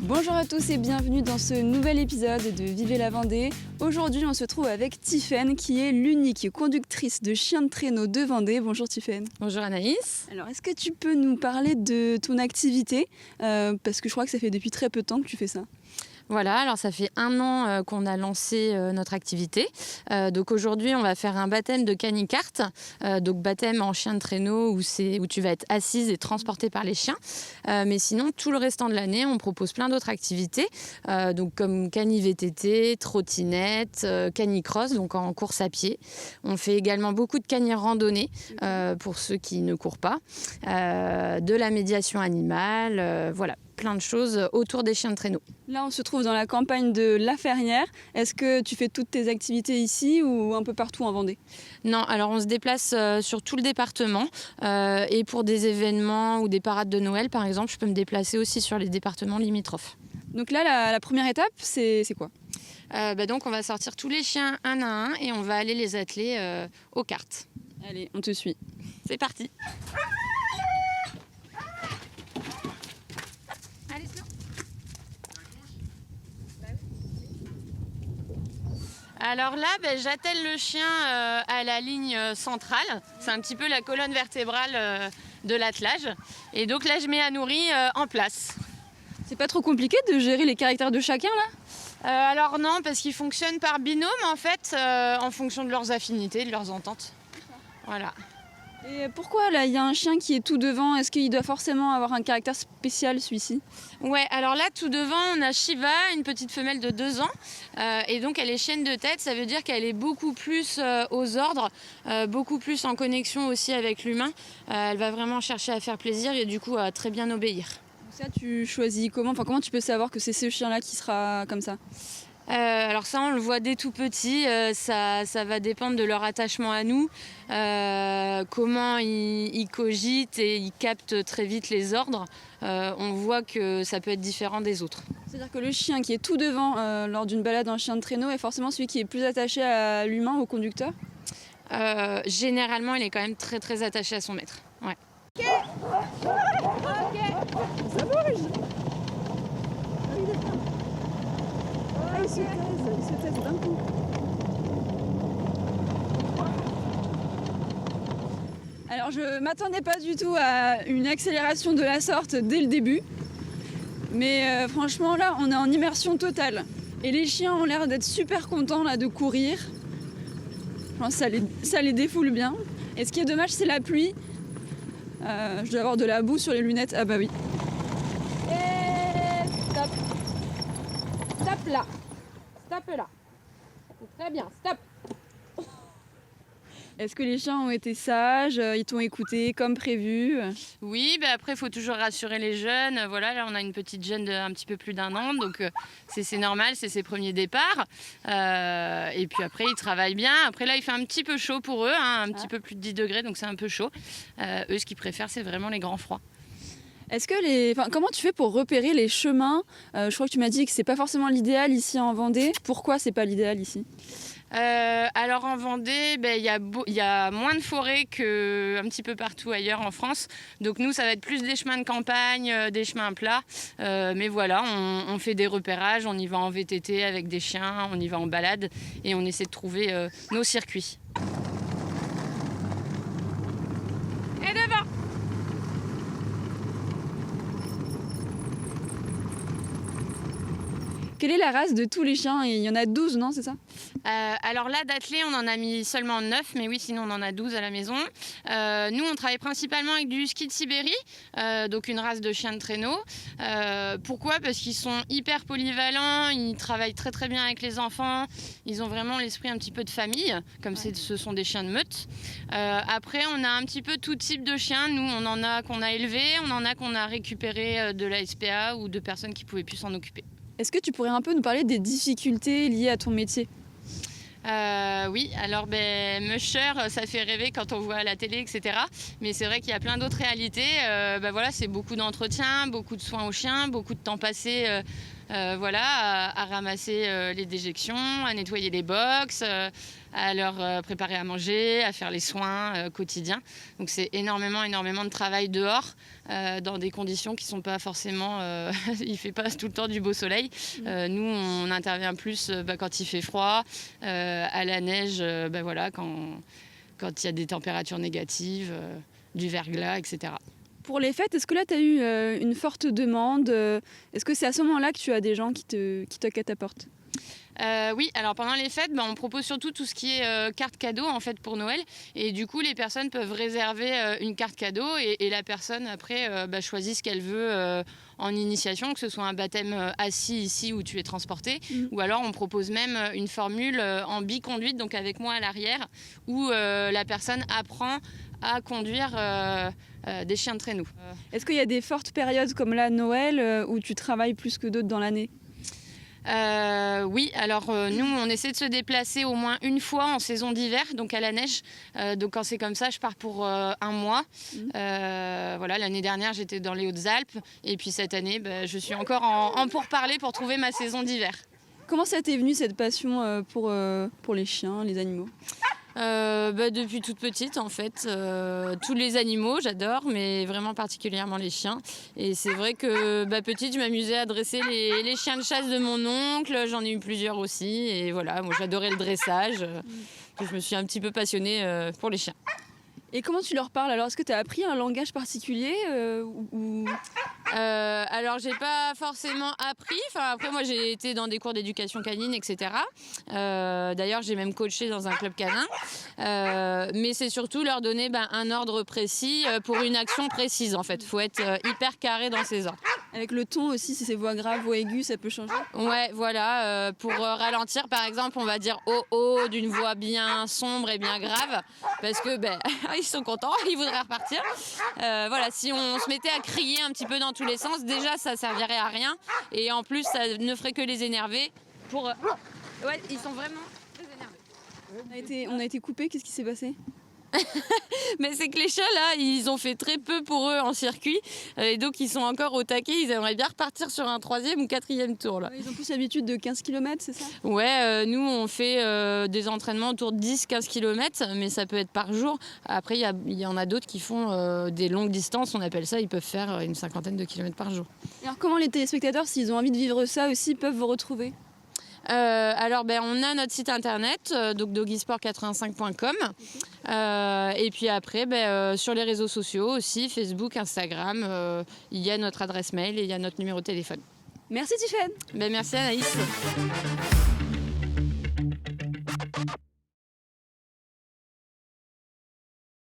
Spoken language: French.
Bonjour à tous et bienvenue dans ce nouvel épisode de Vivez la Vendée. Aujourd'hui, on se trouve avec Tiffaine qui est l'unique conductrice de chiens de traîneau de Vendée. Bonjour Tiffaine. Bonjour Anaïs. Alors, est-ce que tu peux nous parler de ton activité parce que je crois que ça fait depuis très peu de temps que tu fais ça. Voilà, alors ça fait 1 an qu'on a lancé notre activité. Donc aujourd'hui, on va faire un baptême de canicarte. Donc baptême en chien de traîneau où tu vas être assise et transportée par les chiens. Mais sinon, tout le restant de l'année, on propose plein d'autres activités. Donc comme cani-VTT, trottinette, canicross, donc en course à pied. On fait également beaucoup de cani-randonnée pour ceux qui ne courent pas. De la médiation animale, voilà. Plein de choses autour des chiens de traîneau. Là, on se trouve dans la campagne de La Ferrière. Est-ce que tu fais toutes tes activités ici ou un peu partout en Vendée ? Non, alors on se déplace sur tout le département et pour des événements ou des parades de Noël, par exemple, je peux me déplacer aussi sur les départements limitrophes. Donc là, la première étape, c'est quoi ? Donc on va sortir tous les chiens un à un et on va aller les atteler aux cartes. Allez, on te suit. C'est parti. Alors là, j'attelle le chien à la ligne centrale. C'est un petit peu la colonne vertébrale de l'attelage. Et donc là, je mets Anouri en place. C'est pas trop compliqué de gérer les caractères de chacun là ? Alors non, parce qu'ils fonctionnent par binôme en fait, en fonction de leurs affinités, de leurs ententes. Voilà. Et pourquoi là, il y a un chien qui est tout devant ? Est-ce qu'il doit forcément avoir un caractère spécial celui-ci ? Ouais, alors là, tout devant, on a Shiva, une petite femelle de 2 ans. Et donc, elle est chienne de tête. Ça veut dire qu'elle est beaucoup plus aux ordres, beaucoup plus en connexion aussi avec l'humain. Elle va vraiment chercher à faire plaisir et du coup, à très bien obéir. Ça, tu choisis comment ? Enfin, comment tu peux savoir que c'est ce chien-là qui sera comme ça ? Alors ça, on le voit dès tout petit, ça va dépendre de leur attachement à nous, comment ils cogitent et ils captent très vite les ordres. On voit que ça peut être différent des autres. C'est-à-dire que le chien qui est tout devant lors d'une balade en chien de traîneau est forcément celui qui est plus attaché à l'humain, au conducteur ? Généralement, il est quand même très très attaché à son maître. Ouais. Ok. Ça bouge. Il se taise d'un coup. Alors je m'attendais pas du tout à une accélération de la sorte dès le début. Mais franchement là on est en immersion totale. Et les chiens ont l'air d'être super contents là de courir. Je pense que ça les défoule bien. Et ce qui est dommage c'est la pluie. Je dois avoir de la boue sur les lunettes. Ah bah oui. Et stop. Stop là. Stop là. C'est très bien, stop. Est-ce que les chiens ont été sages ? Ils t'ont écouté comme prévu ? Oui, après il faut toujours rassurer les jeunes. Voilà, là on a une petite jeune d'un petit peu plus d'1 an, donc c'est normal, c'est ses premiers départs. Et puis après ils travaillent bien. Après là il fait un petit peu chaud pour eux, un petit peu plus de 10 degrés, donc c'est un peu chaud. Eux ce qu'ils préfèrent c'est vraiment les grands froids. Est-ce que comment tu fais pour repérer les chemins ? Je crois que tu m'as dit que c'est pas forcément l'idéal ici en Vendée. Pourquoi c'est pas l'idéal ici ? Alors en Vendée, il y a moins de forêts qu'un petit peu partout ailleurs en France. Donc nous, ça va être plus des chemins de campagne, des chemins plats. Mais voilà, on fait des repérages, on y va en VTT avec des chiens, on y va en balade et on essaie de trouver nos circuits. Et devant! Quelle est la race de tous les chiens ? Il y en a 12, non, c'est ça ? Alors là, d'attelés, on en a mis seulement 9, mais oui, sinon on en a 12 à la maison. Nous, on travaille principalement avec du husky de Sibérie, donc une race de chien de traîneau. Pourquoi ? Parce qu'ils sont hyper polyvalents, ils travaillent très très bien avec les enfants, ils ont vraiment l'esprit un petit peu de famille, comme ce sont des chiens de meute. Après, on a un petit peu tout type de chiens. Nous, on en a qu'on a élevés, on en a qu'on a récupéré de la SPA ou de personnes qui ne pouvaient plus s'en occuper. Est-ce que tu pourrais un peu nous parler des difficultés liées à ton métier ? Oui, alors Musher, ça fait rêver quand on voit à la télé, etc. Mais c'est vrai qu'il y a plein d'autres réalités. Voilà, c'est beaucoup d'entretien, beaucoup de soins aux chiens, beaucoup de temps passé voilà, à ramasser les déjections, à nettoyer les box, à leur préparer à manger, à faire les soins quotidiens. Donc c'est énormément de travail dehors, dans des conditions qui ne sont pas forcément... il ne fait pas tout le temps du beau soleil. Nous, on intervient plus quand il fait froid, à la neige, voilà, quand il y a des températures négatives, du verglas, etc. Pour les fêtes, est-ce que là, tu as eu une forte demande? Est-ce que c'est à ce moment-là que tu as des gens qui toquent à ta porte? Oui, alors pendant les fêtes, on propose surtout tout ce qui est carte cadeau en fait pour Noël. Et du coup, les personnes peuvent réserver une carte cadeau et la personne après choisit ce qu'elle veut en initiation, que ce soit un baptême assis ici où tu es transporté, ou alors on propose même une formule en biconduite, donc avec moi à l'arrière, où la personne apprend à conduire des chiens de traîneau. Est-ce qu'il y a des fortes périodes comme là, Noël, où tu travailles plus que d'autres dans l'année? Oui, alors nous on essaie de se déplacer au moins une fois en saison d'hiver, donc à la neige. Donc quand c'est comme ça, je pars pour un mois. Voilà, l'année dernière j'étais dans les Hautes-Alpes et puis cette année je suis encore en pourparlers pour trouver ma saison d'hiver. Comment ça t'est venu cette passion pour les chiens, les animaux? Depuis toute petite en fait, tous les animaux j'adore, mais vraiment particulièrement les chiens. Et c'est vrai que petite je m'amusais à dresser les chiens de chasse de mon oncle, j'en ai eu plusieurs aussi, et voilà, moi j'adorais le dressage, je me suis un petit peu passionnée pour les chiens. Et comment tu leur parles alors? Est-ce que tu as appris un langage particulier Alors j'ai pas forcément appris, après moi j'ai été dans des cours d'éducation canine, etc. D'ailleurs j'ai même coaché dans un club canin, mais c'est surtout leur donner un ordre précis pour une action précise en fait. Faut être hyper carré dans ses ordres. Avec le ton aussi, si c'est voix grave, voix aiguë, ça peut changer? Ouais, voilà, pour ralentir par exemple on va dire oh oh d'une voix bien sombre et bien grave, parce que ils sont contents, ils voudraient repartir. Voilà, si on se mettait à crier un petit peu dans tous les sens, déjà ça servirait à rien, et en plus ça ne ferait que les énerver. Ouais, ils sont vraiment très énervés. On a été coupés, qu'est-ce qui s'est passé? Mais c'est que les chats là, ils ont fait très peu pour eux en circuit, et donc ils sont encore au taquet, ils aimeraient bien repartir sur un 3e ou 4e tour là. Ils ont plus l'habitude de 15 km, c'est ça? Ouais, nous on fait des entraînements autour de 10-15 km, mais ça peut être par jour. Après il y en a d'autres qui font des longues distances, on appelle ça, ils peuvent faire une 50aine de kilomètres par jour. Alors comment les téléspectateurs, s'ils ont envie de vivre ça aussi, peuvent vous retrouver? Alors on a notre site internet, donc doggysport85.com, et puis après sur les réseaux sociaux aussi, Facebook, Instagram, il y a notre adresse mail et il y a notre numéro de téléphone. Merci Tiffaine. Merci Anaïs.